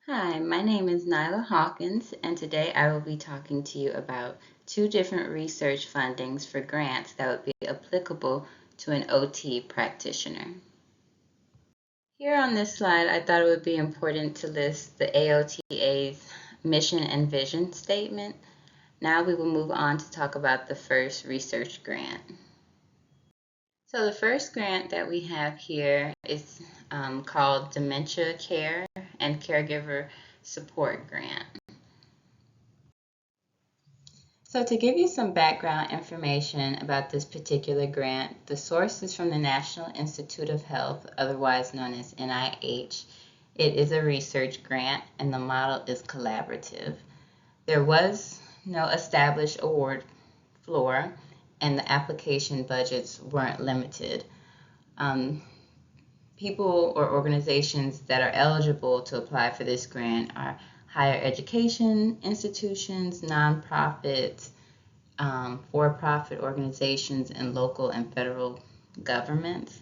Hi, my name is Nyla Hawkins, and today I will be talking to you about two different research fundings for grants that would be applicable to an OT practitioner. Here on this slide, I thought it would be important to list the AOTA's mission and vision statement. Now we will move on to talk about the first research grant. So the first grant that we have here is called Dementia Care and Caregiver Support Grant. So to give you some background information about this particular grant, the source is from the National Institute of Health, otherwise known as NIH. It is a research grant and the model is collaborative. There was no established award floor and the application budgets weren't limited. People or organizations that are eligible to apply for this grant are higher education institutions, nonprofits, for-profit organizations, and local and federal governments.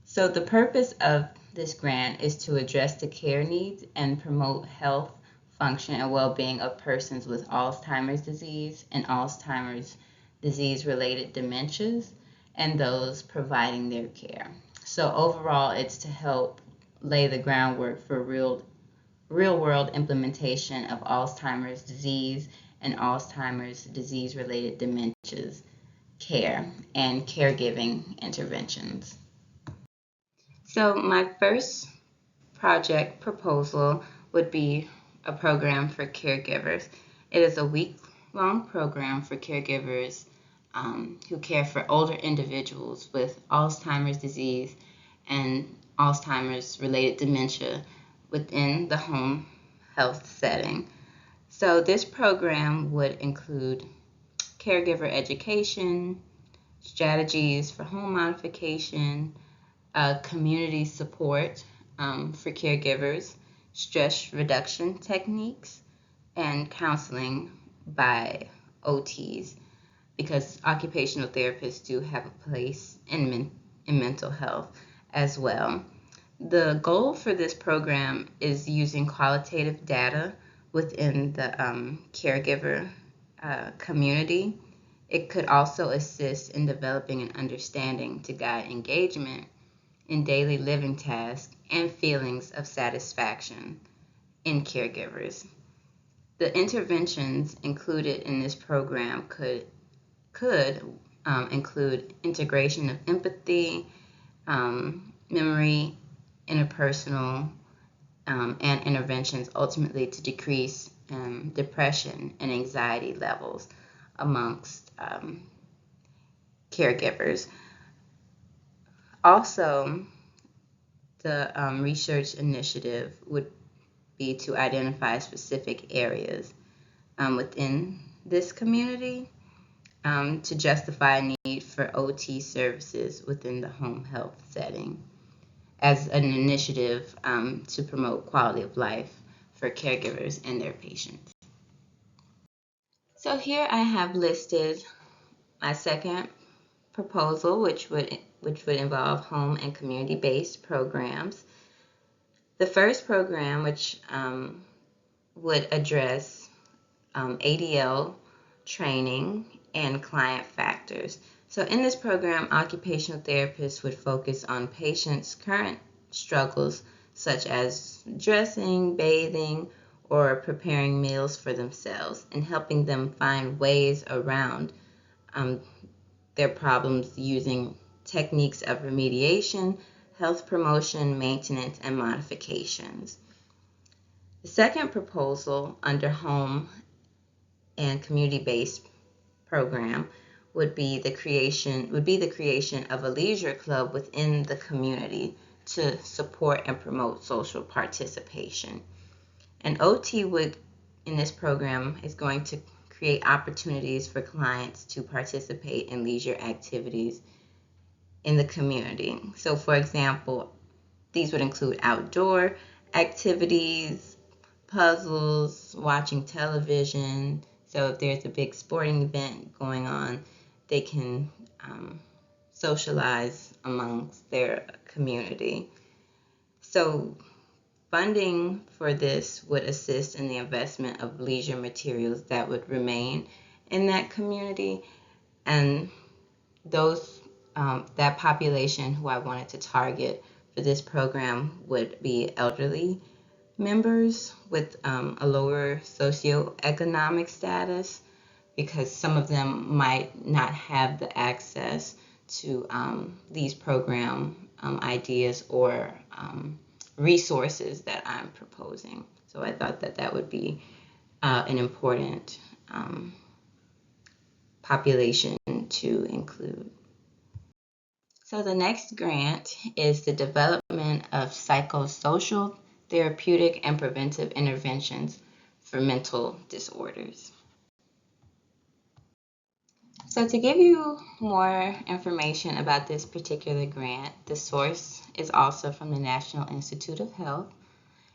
So the purpose of this grant is to address the care needs and promote health, function, and well-being of persons with Alzheimer's disease and Alzheimer's disease-related dementias and those providing their care. So overall, it's to help lay the groundwork for real-world implementation of Alzheimer's disease and Alzheimer's disease-related dementias care and caregiving interventions. So my first project proposal would be a program for caregivers. It is a week-long program for caregivers who care for older individuals with Alzheimer's disease and Alzheimer's related dementia within the home health setting. So this program would include caregiver education, strategies for home modification, community support for caregivers, stress reduction techniques, and counseling by OTs, because occupational therapists do have a place in mental health as well. The goal for this program is using qualitative data within the caregiver community. It could also assist in developing an understanding to guide engagement in daily living tasks and feelings of satisfaction in caregivers. The interventions included in this program could include integration of empathy, memory, interpersonal, and interventions ultimately to decrease depression and anxiety levels amongst caregivers. Also, the research initiative would be to identify specific areas within this community to justify a need for OT services within the home health setting as an initiative to promote quality of life for caregivers and their patients. So here I have listed my second proposal, which would involve home and community-based programs. The first program, which would address ADL training and client factors. So in this program, occupational therapists would focus on patients' current struggles, such as dressing, bathing, or preparing meals for themselves, and helping them find ways around their problems using techniques of remediation, health promotion, maintenance, and modifications. The second proposal under home and community-based program would be the creation of a leisure club within the community to support and promote social participation. An OT in this program is going to create opportunities for clients to participate in leisure activities in the community. So for example, these would include outdoor activities, puzzles, watching television. So if there's a big sporting event going on, they can socialize amongst their community. So Funding for this would assist in the investment of leisure materials that would remain in that community, and those that population who I wanted to target for this program would be elderly members with a lower socioeconomic status, because some of them might not have the access to these program ideas or resources that I'm proposing. So I thought that that would be an important population to include. So the next grant is the development of psychosocial, therapeutic, and preventive interventions for mental disorders. So to give you more information about this particular grant, the source is also from the National Institute of Health.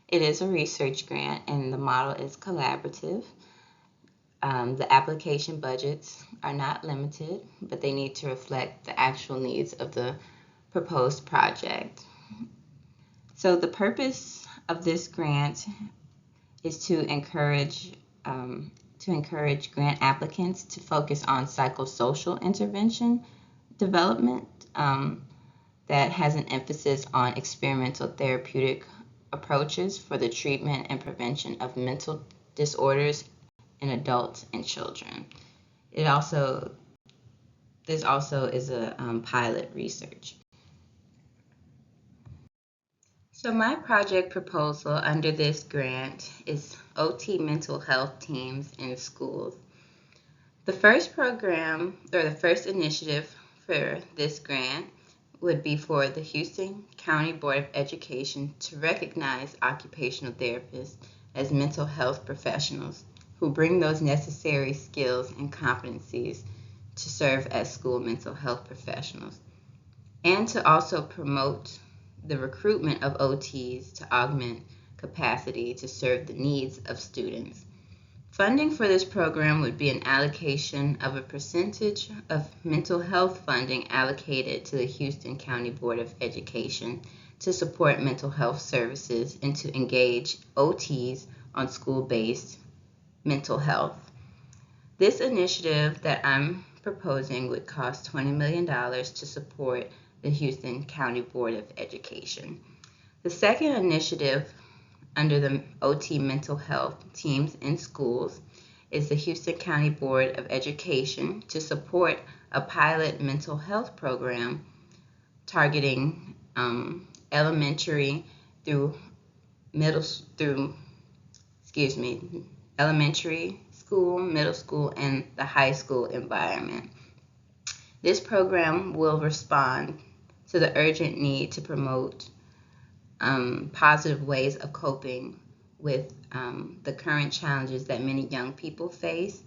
It is a research grant and the model is collaborative. The application budgets are not limited, but they need to reflect the actual needs of the proposed project. So the purpose of this grant is to encourage grant applicants to focus on psychosocial intervention development that has an emphasis on experimental therapeutic approaches for the treatment and prevention of mental disorders in adults and children. This also is a pilot research. So my project proposal under this grant is OT mental health teams in schools. The first program, or the first initiative for this grant, would be for the Houston County Board of Education to recognize occupational therapists as mental health professionals who bring those necessary skills and competencies to serve as school mental health professionals, and to also promote the recruitment of OTs to augment capacity to serve the needs of students. Funding for this program would be an allocation of a percentage of mental health funding allocated to the Houston County Board of Education to support mental health services and to engage OTs on school-based mental health. This initiative that I'm proposing would cost $20 million to support the Houston County Board of Education. The second initiative under the OT mental health teams in schools is the Houston County Board of Education to support a pilot mental health program targeting elementary school, middle school, and the high school environment. This program will respond to the urgent need to promote positive ways of coping with the current challenges that many young people face.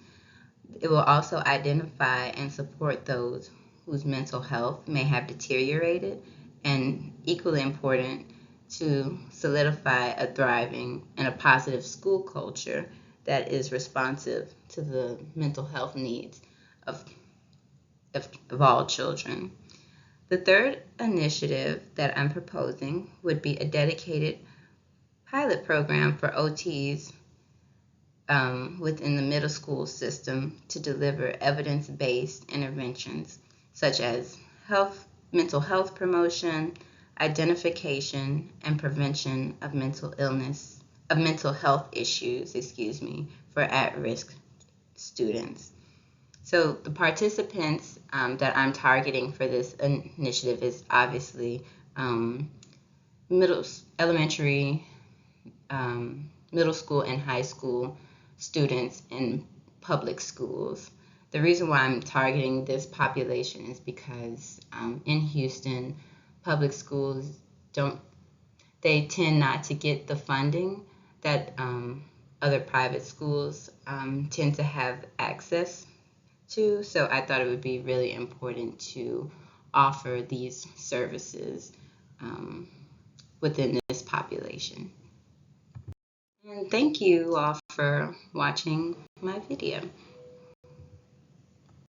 It will also identify and support those whose mental health may have deteriorated, and equally important, to solidify a thriving and a positive school culture that is responsive to the mental health needs of all children. The third initiative that I'm proposing would be a dedicated pilot program for OTs within the middle school system to deliver evidence-based interventions such as mental health promotion, identification, and prevention of mental health issues, for at-risk students. So the participants that I'm targeting for this initiative is obviously elementary, middle school, and high school students in public schools. The reason why I'm targeting this population is because in Houston, public schools tend not to get the funding that other private schools tend to have access to. So I thought it would be really important to offer these services within this population. And thank you all for watching my video.